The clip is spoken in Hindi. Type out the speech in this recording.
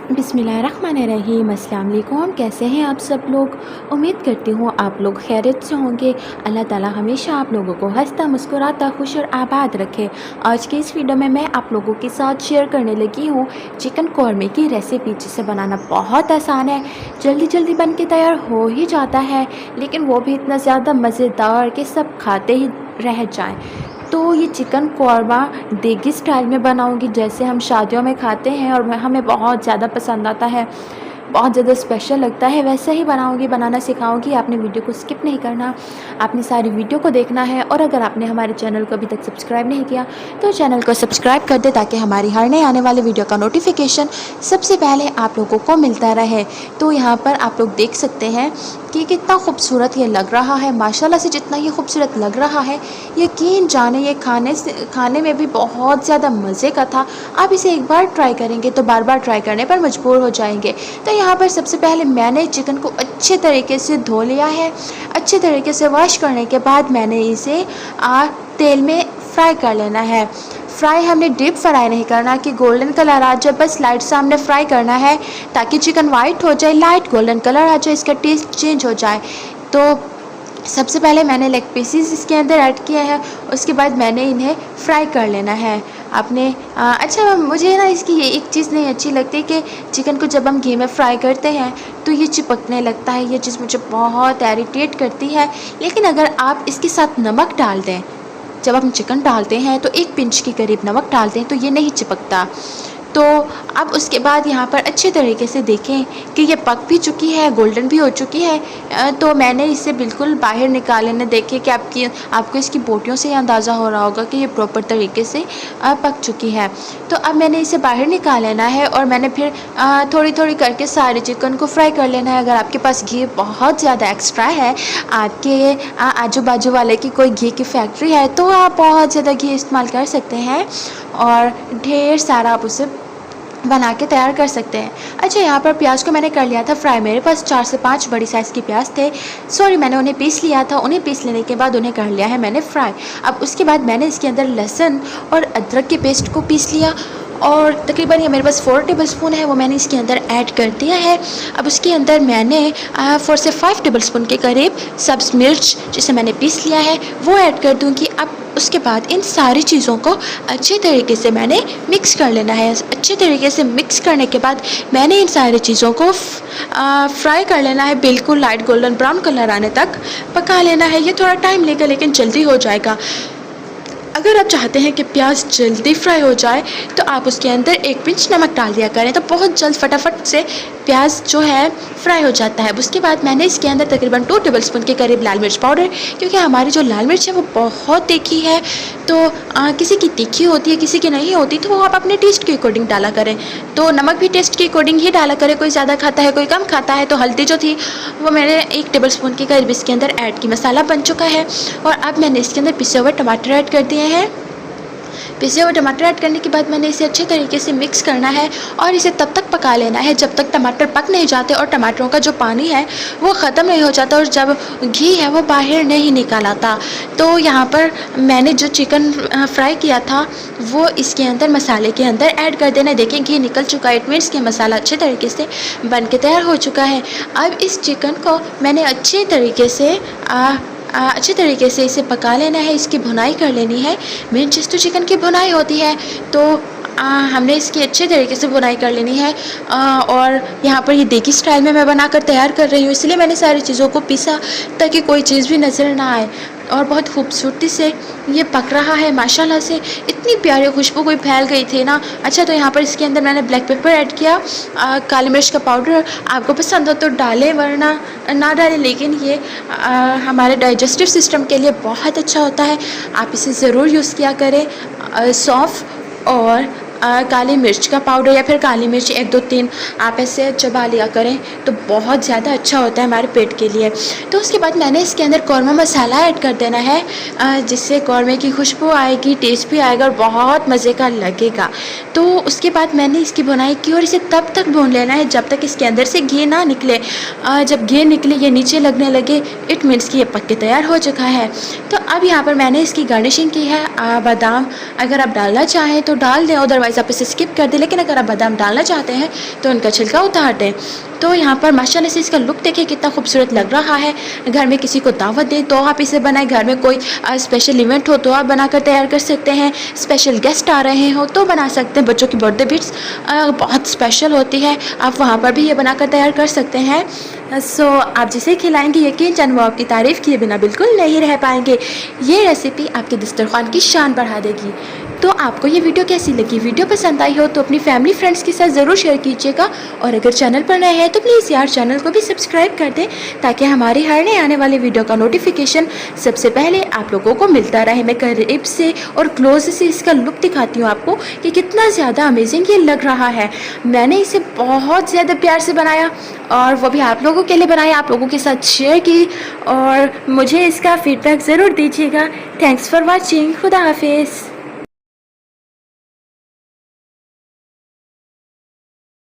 बिस्मिल्लाहिर्रहमानिर्रहीम। अस्सलाम वालेकुम। कैसे हैं आप सब लोग? उम्मीद करती हूँ आप लोग खैरियत से होंगे। अल्लाह ताला हमेशा आप लोगों को हंसता मुस्कुराता खुश और आबाद रखे। आज की इस वीडियो में मैं आप लोगों के साथ शेयर करने लगी हूँ चिकन कौरमे की रेसिपी, जिसे बनाना बहुत आसान है, जल्दी जल्दी बन के तैयार हो ही जाता है, लेकिन वो भी इतना ज़्यादा मज़ेदार कि सब खाते ही रह जाएं। तो ये चिकन कौरमा देगी स्टाइल में बनाऊंगी, जैसे हम शादियों में खाते हैं और हमें बहुत ज़्यादा पसंद आता है, बहुत ज़्यादा स्पेशल लगता है, वैसे ही बनाऊंगी, बनाना सिखाऊंगी। आपने वीडियो को स्किप नहीं करना, आपने सारी वीडियो को देखना है। और अगर आपने हमारे चैनल को अभी तक सब्सक्राइब नहीं किया तो चैनल को सब्सक्राइब कर दे, ताकि हमारी हर नए आने वाले वीडियो का नोटिफिकेशन सबसे पहले आप लोगों को मिलता रहे। तो यहाँ पर आप लोग देख सकते हैं कि कितना खूबसूरत ये लग रहा है। माशाल्लाह से जितना ये खूबसूरत लग रहा है, यकीन जाने ये खाने में भी बहुत ज़्यादा मज़े का था। आप इसे एक बार ट्राई करेंगे तो बार बार ट्राई करने पर मजबूर हो जाएंगे। तो यहाँ पर सबसे पहले मैंने चिकन को अच्छे तरीके से धो लिया है। अच्छे तरीके से वॉश करने के बाद मैंने इसे तेल में फ्राई कर लेना है। फ्राई हमने डीप फ्राई नहीं करना कि गोल्डन कलर आ जाए, बस लाइट सा हमने फ्राई करना है, ताकि चिकन वाइट हो जाए, लाइट गोल्डन कलर आ जाए, इसका टेस्ट चेंज हो जाए। तो सबसे पहले मैंने लेग पीसीस इसके अंदर ऐड किया है, उसके बाद मैंने इन्हें फ्राई कर लेना है। आपने अच्छा, मुझे ना इसकी ये एक चीज़ नहीं अच्छी लगती कि चिकन को जब हम घी में फ्राई करते हैं तो ये चिपकने लगता है। ये चीज़ मुझे बहुत इरिटेट करती है। लेकिन अगर आप इसके साथ नमक डाल दें, जब हम चिकन डालते हैं तो 1 पिंच के करीब नमक डालते हैं, तो ये नहीं चिपकता। तो अब उसके बाद यहाँ पर अच्छे तरीके से देखें कि ये पक भी चुकी है, गोल्डन भी हो चुकी है। तो मैंने इसे बिल्कुल बाहर निकाल लेना। देखिए कि आपको इसकी बोटियों से अंदाज़ा हो रहा होगा कि ये प्रॉपर तरीके से पक चुकी है। तो अब मैंने इसे बाहर निकाल लेना है और मैंने फिर थोड़ी थोड़ी करके सारे चिकन को फ्राई कर लेना है। अगर आपके पास घी बहुत ज़्यादा एक्स्ट्रा है, आपके आजू बाजू वाले की कोई घी की फैक्ट्री है, तो आप बहुत ज़्यादा घी इस्तेमाल कर सकते हैं और ढेर सारा आप उसे बना के तैयार कर सकते हैं। अच्छा, यहाँ पर प्याज को मैंने कर लिया था फ्राई। मेरे पास 4 से 5 बड़ी साइज़ के प्याज थे, सॉरी मैंने उन्हें पीस लिया था। उन्हें पीस लेने के बाद उन्हें कर लिया है मैंने फ्राई। अब उसके बाद मैंने इसके अंदर लहसुन और अदरक के पेस्ट को पीस लिया, और तकरीबन ये मेरे पास 4 टेबलस्पून है, वो मैंने इसके अंदर ऐड कर दिया है। अब उसके अंदर मैंने 4 से 5 टेबलस्पून के करीब सब्ज़ मिर्च, जिसे मैंने पीस लिया है, वो ऐड कर दूँगी। अब उसके बाद इन सारी चीज़ों को अच्छे तरीके से मैंने मिक्स कर लेना है। अच्छे तरीके से मिक्स करने के बाद मैंने इन सारी चीज़ों को फ्राई कर लेना है, बिल्कुल लाइट गोल्डन ब्राउन कलर आने तक पका लेना है। ये थोड़ा टाइम लेगा, लेकिन जल्दी हो जाएगा। अगर आप चाहते हैं कि प्याज जल्दी फ्राई हो जाए तो आप उसके अंदर 1 पिंच नमक डाल दिया करें, तो बहुत जल्द फटाफट से प्याज जो है फ्राई हो जाता है। उसके बाद मैंने इसके अंदर तकरीबन 2 टेबलस्पून के करीब लाल मिर्च पाउडर, क्योंकि हमारी जो लाल मिर्च है वो बहुत तीखी है, तो किसी की तीखी होती है, किसी की नहीं होती, तो वो आप अपने टेस्ट के अकॉर्डिंग डाला करें। तो नमक भी टेस्ट के अकॉर्डिंग ही डाला करें, कोई ज़्यादा खाता है कोई कम खाता है। तो हल्दी जो थी वो मैंने 1 टेबलस्पून के करीब इसके अंदर ऐड की। मसाला बन चुका है और अब मैंने इसके अंदर पिसे हुए टमाटर ऐड कर दिए हैं। पिसे हुए टमाटर ऐड करने के बाद मैंने इसे अच्छे तरीके से मिक्स करना है और इसे तब तक पका लेना है जब तक टमाटर पक नहीं जाते और टमाटरों का जो पानी है वो ख़त्म नहीं हो जाता और जब घी है वो बाहर नहीं निकल आता। तो यहाँ पर मैंने जो चिकन फ्राई किया था वो इसके अंदर मसाले के अंदर ऐड कर देना है। देखें घी निकल चुका है, इट मीन्स कि मसाला अच्छे तरीके से बन के तैयार हो चुका है। अब इस चिकन को मैंने अच्छे तरीके से इसे पका लेना है, इसकी भुनाई कर लेनी है। मेन चीज़ तो चिकन की भुनाई होती है, तो हमने इसकी अच्छे तरीके से भुनाई कर लेनी है। और यहाँ पर ये देगी स्टाइल में मैं बनाकर तैयार कर रही हूँ, इसलिए मैंने सारी चीज़ों को पीसा ताकि कोई चीज़ भी नज़र ना आए। और बहुत खूबसूरती से ये पक रहा है, माशाल्लाह से इतनी प्यारी खुशबू कोई फैल गई थी ना। अच्छा, तो यहाँ पर इसके अंदर मैंने ब्लैक पेपर ऐड किया, काली मिर्च का पाउडर आपको पसंद हो तो डालें, वरना ना डालें, लेकिन ये हमारे डाइजेस्टिव सिस्टम के लिए बहुत अच्छा होता है, आप इसे ज़रूर यूज़ किया करें। सौंफ और काली मिर्च का पाउडर या फिर काली मिर्च 1 2 3 आप ऐसे चबा लिया करें तो बहुत ज़्यादा अच्छा होता है हमारे पेट के लिए। तो उसके बाद मैंने इसके अंदर कौरमा मसाला ऐड कर देना है, जिससे कौरमे की खुशबू आएगी, टेस्ट भी आएगा और बहुत मज़े का लगेगा। तो उसके बाद मैंने इसकी भुनाई की और इसे तब तक भून लेना है जब तक इसके अंदर से घी ना निकले। जब घी निकले ये नीचे लगने लगे, इट मीन्स कि ये पक के तैयार हो चुका है। तो अब यहाँ पर मैंने इसकी गार्निशिंग की है, बादाम अगर आप डालना चाहें तो डाल दें, अदरवाइज़ गाइस आप इसे स्किप कर दें, लेकिन अगर आप बादाम डालना चाहते हैं तो उनका छिलका उतार दें। तो यहाँ पर माशाल्लाह से इसका लुक देखिए कितना खूबसूरत लग रहा है। घर में किसी को दावत दें तो आप इसे बनाएं, घर में कोई स्पेशल इवेंट हो तो आप बनाकर तैयार कर सकते हैं, स्पेशल गेस्ट आ रहे हो तो बना सकते हैं, बच्चों की बर्थडे बिट्स बहुत स्पेशल होती है, आप वहाँ पर भी ये बनाकर तैयार कर सकते हैं। सो आप जिसे खिलाएंगे यकीन जान वो आपकी तारीफ़ किए बिना बिल्कुल नहीं रह पाएंगे। ये रेसिपी आपके दस्तरखान की शान बढ़ा देगी। तो आपको ये वीडियो कैसी लगी? वीडियो पसंद आई हो तो अपनी फैमिली फ्रेंड्स के साथ ज़रूर शेयर कीजिएगा, और अगर चैनल पर नए हैं तो प्लीज़ यार चैनल को भी सब्सक्राइब कर दें ताकि हमारी हर नए आने वाले वीडियो का नोटिफिकेशन सबसे पहले आप लोगों को मिलता रहे। मैं करीब से और क्लोज से इसका लुक दिखाती हूँ आपको कि कितना ज़्यादा अमेजिंग ये लग रहा है। मैंने इसे बहुत ज़्यादा प्यार से बनाया और वो भी आप लोगों के लिए बनाया, आप लोगों के साथ शेयर की, और मुझे इसका फीडबैक ज़रूर दीजिएगा। Thanks for watching. खुदा हाफिज़।